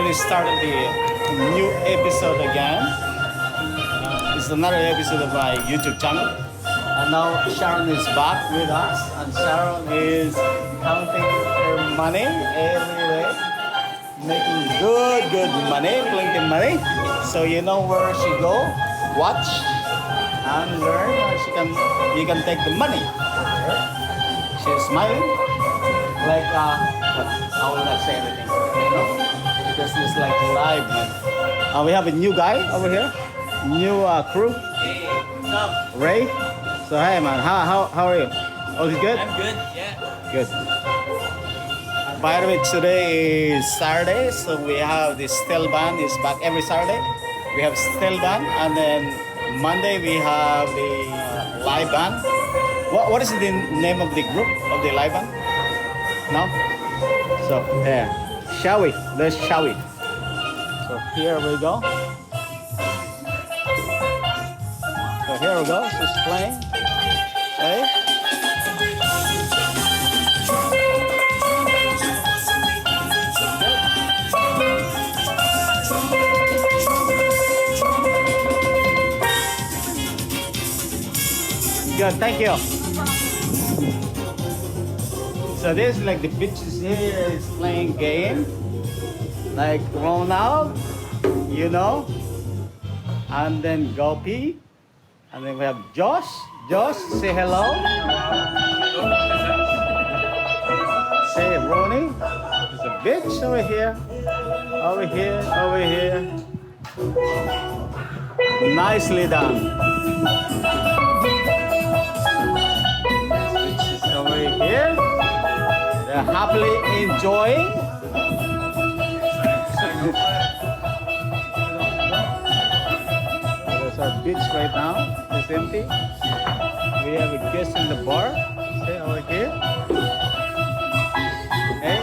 finally started the new episode again. It's another episode of my YouTube channel. And now Sharon is back with us, and Sharon is counting her money every day, making good money, plenty money. So you know where she go, watch and learn. You can take the money. She's smiling like but I will not say anything, because it's like live, man. We have a new guy over here, new crew. Hey, what's up? Ray. So hey man, how are you? All is good? I'm good, yeah. Good. By the way, today is Saturday, so we have the still band is back every Saturday. We have still band, and then Monday we have the live band. What is the name of the group of the live band? No? So yeah, shall we? Shall we? So here we go. So here we go. She's playing. Okay. Good, thank you. So this is like the bitches here is playing game, like Ronald, and then Gopi, and then we have Josh. Josh, say hello. Say Ronnie. There's a bitch over here, over here, over here. Nicely done. Bitches over here. They're happily enjoying. There's our beach right now. It's empty. We have a guest in the bar. Say over here. Hey.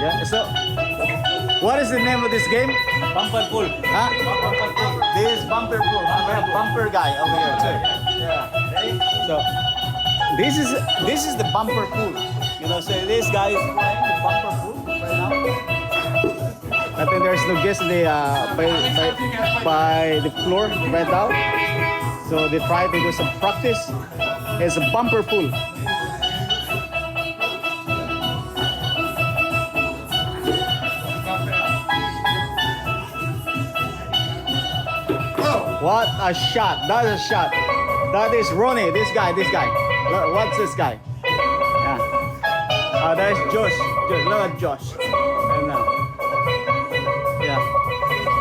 Yeah. So, what is the name of this game? Bumper pool. Huh? Bumper pool. This is bumper pool. We have bumper guy over here too. Yeah. So, this is the bumper pool. So this guy is playing the bumper pool right now. I think there's no guest in the by the floor right now. So they try to do some practice. It's a bumper pool. What a shot! That's a shot. That is Ronnie. This guy. What's this guy? Yeah. There's Josh. Look at Josh. And yeah. So,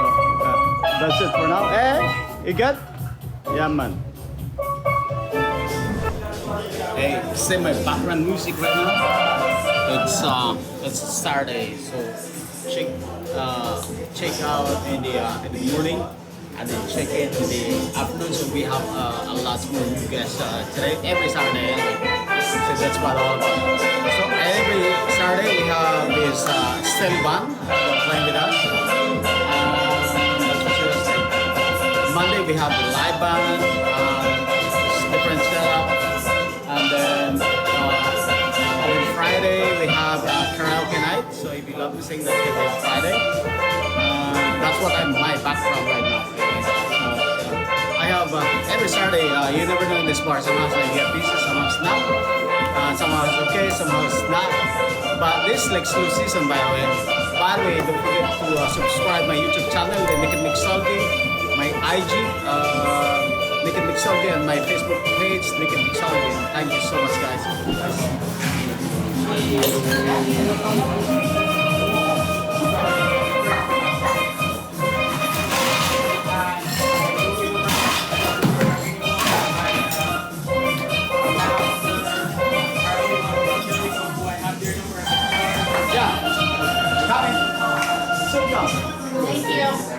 that's it for now. Hey, you good? Yeah, man. Hey, see my background music right now. It's Saturday, so check out in the morning, and then check in the afternoon. So we have a lot more new guests today, every Saturday anyway. So that's what all about. So every Saturday we have this still band playing with us. Monday we have the live band, different setup, and then Friday we have karaoke night. So if you love to sing, that's every Friday. That's what my background right now. I have every Saturday. You never know in this bar. Sometimes I get pieces, sometimes not. Somehow it's okay, somehow it's not. But this is like slow season, by the way. By the way, don't forget to subscribe my YouTube channel, the Naked Mixology, my IG, Naked Mixology, and my Facebook page, Naked Mixology. Thank you so much, guys. Thank you.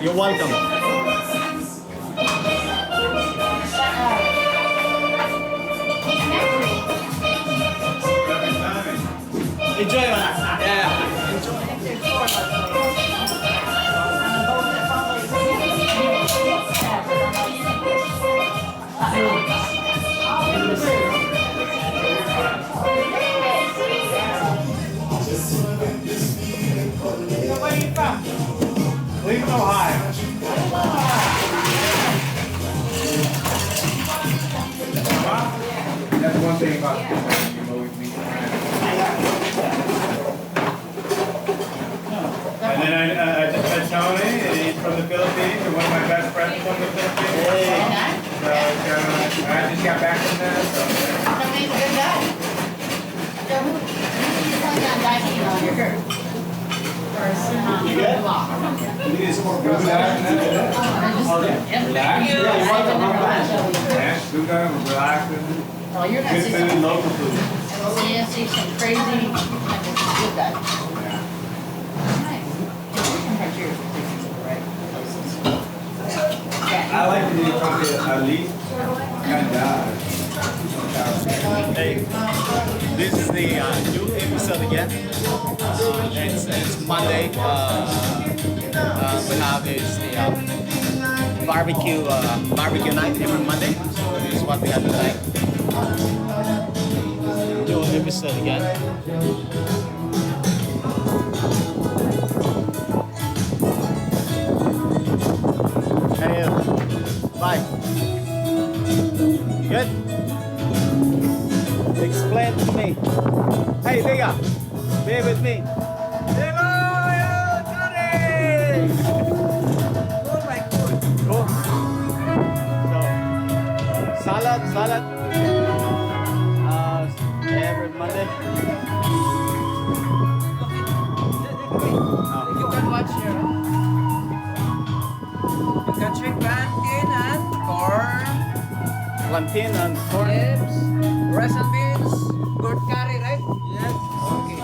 You're welcome. Enjoy, man. Yeah. Where are you from? Leave them high. That's one thing about you know with me. And then I just met Tony, and he's from the Philippines, and one of my best friends from the Philippines. So I just got back from there. So. He's a good guy. So who's on that dining on your shirt? You good? You need some more Good good relax, Yeah, you're welcome. yeah, good guy, relaxing. Oh, you're gonna Good see food, some, local food. see some crazy, like a good guy. Nice. You can have yours, right? I like to be probably at least kind of. Hey, this is the new episode again. It's Monday. We have is the barbecue night every Monday. So this is what we have tonight. New episode again. Hey, bye. Good. Explain to me. Hey, Liga, be with me. Liga, Johnny. Oh my God. Cool. So, salad. Every Monday. You can watch here. You can check plantain and corn, Plantain and corn. chips, rice and beans, goat curry, right? Yes. Okay.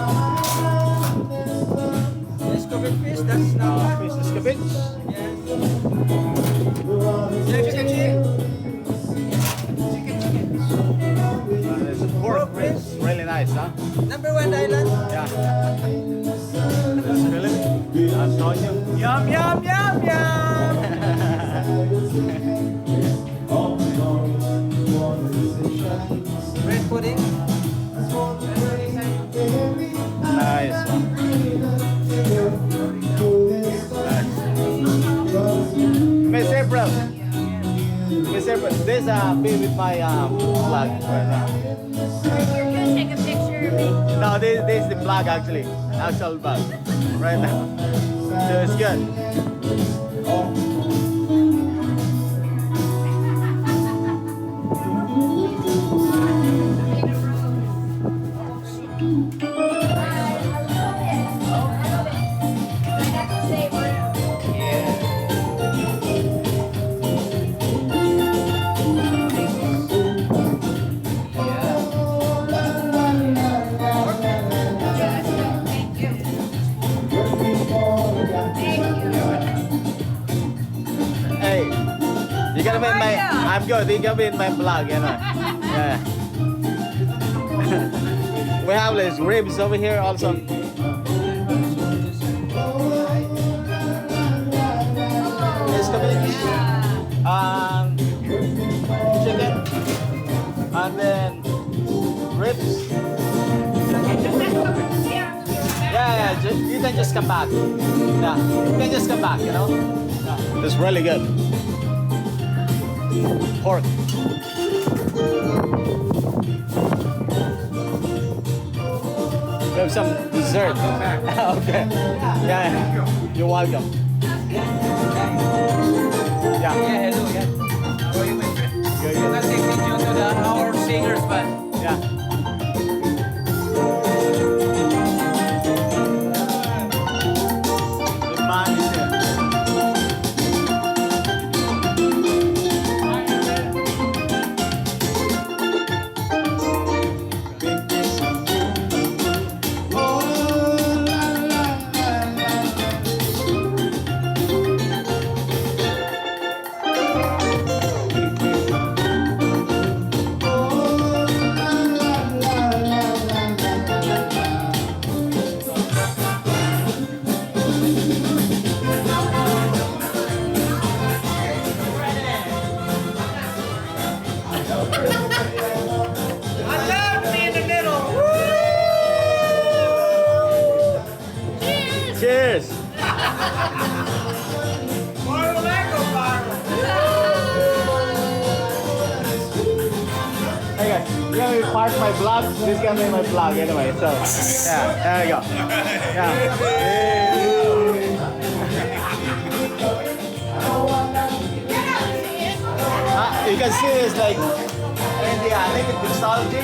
Escovite fish, that's not bad. Fish escapade. Yes. Chicken. There's pork ribs. Really nice, huh? Number 1 island. Yeah. That's really. Antonio. Yum, yum, yum, yum. Bread pudding. Nice one. Miss April. Miss April, this be with my flag right now. You're gonna take a picture of me. No, this is the flag actually. Actual flag. Right now. So it's good. Hey, you gotta be in my. I'm good. You gotta be in my vlog, you know. Yeah. We have this ribs over here also. Escovitch, chicken, and then ribs. Yeah, you can just come back. Yeah, you can just come back, you know. Yeah. It's really good. Pork. We have some dessert. Okay. Yeah, you're welcome. Yeah. Hello. How are you, my friend? Good, You good. can take video to our singers band. Yeah. The man is here. Cheers! be part of my vlog. This is gonna be my vlog anyway. So yeah, there you go. Yeah. You can see this like in the naked mixology.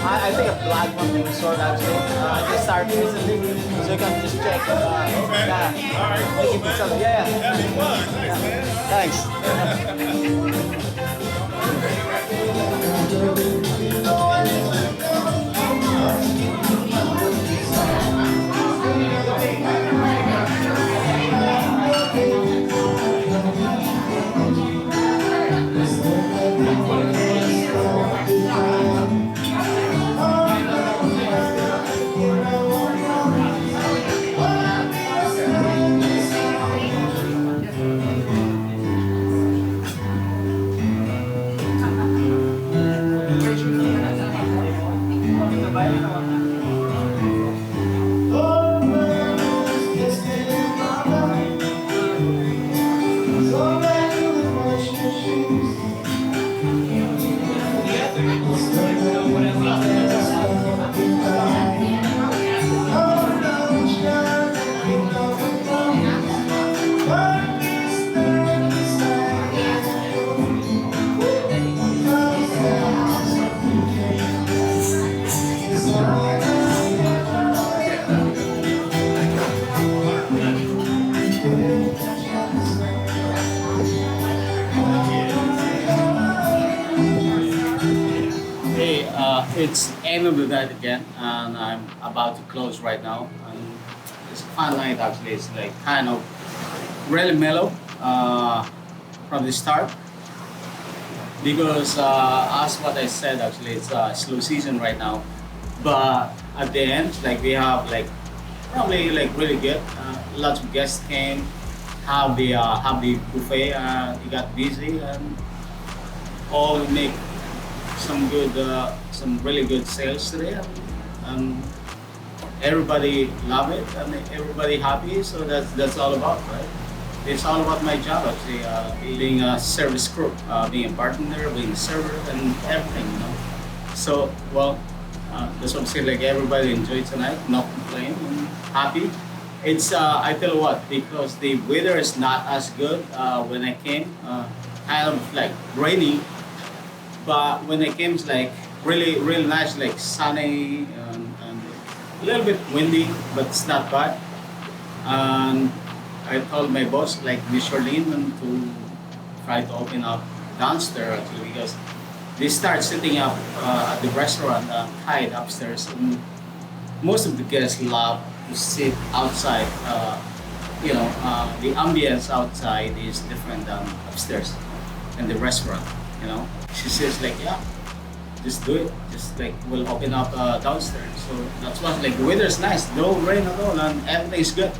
I think a black one from the store actually. I just started recently, so you can just check. Okay. Yeah. All right. Cool, Naked man. mixology. Yeah. That'd be fun. Thanks, man. Thanks. Hey, it's end of the night again, and I'm about to close right now. And it's a fun night actually. It's like kind of really mellow from the start because as what I said actually, it's slow season right now. But at the end, like we have like probably like really good. Lots of guests came, have the buffet. It got busy and all make some really good sales today, and everybody love it and everybody happy. So that's all about, right? It's all about my job actually, being a service crew, being a bartender, being a server, and everything, you know. So well, that's what I'm saying. Like everybody enjoyed tonight, not complain, and happy. It's I tell you what, because the weather is not as good when I came, kind of like rainy. But when I came, it's like really nice, like sunny and a little bit windy, but it's not bad. And I told my boss, like Miss Charlene, to try to open up downstairs actually because they start sitting up at the restaurant hide upstairs, and most of the guests love to sit outside. The ambience outside is different than upstairs in the restaurant. You know, she says like, yeah, just do it. Just like we'll open up downstairs. So that's what like the weather's nice, no rain at all, and everything's good.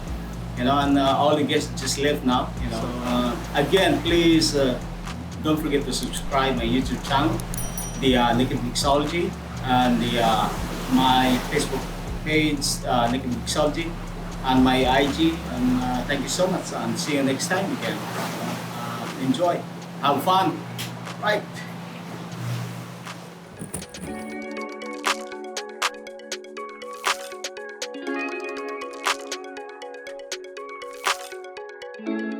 You know, and all the guests just left now. You know, again, please don't forget to subscribe my YouTube channel, the Naked Mixology, and the my Facebook page, Naked Mixology, and my IG. And thank you so much, and see you next time again. Enjoy, have fun. Right. Thank you.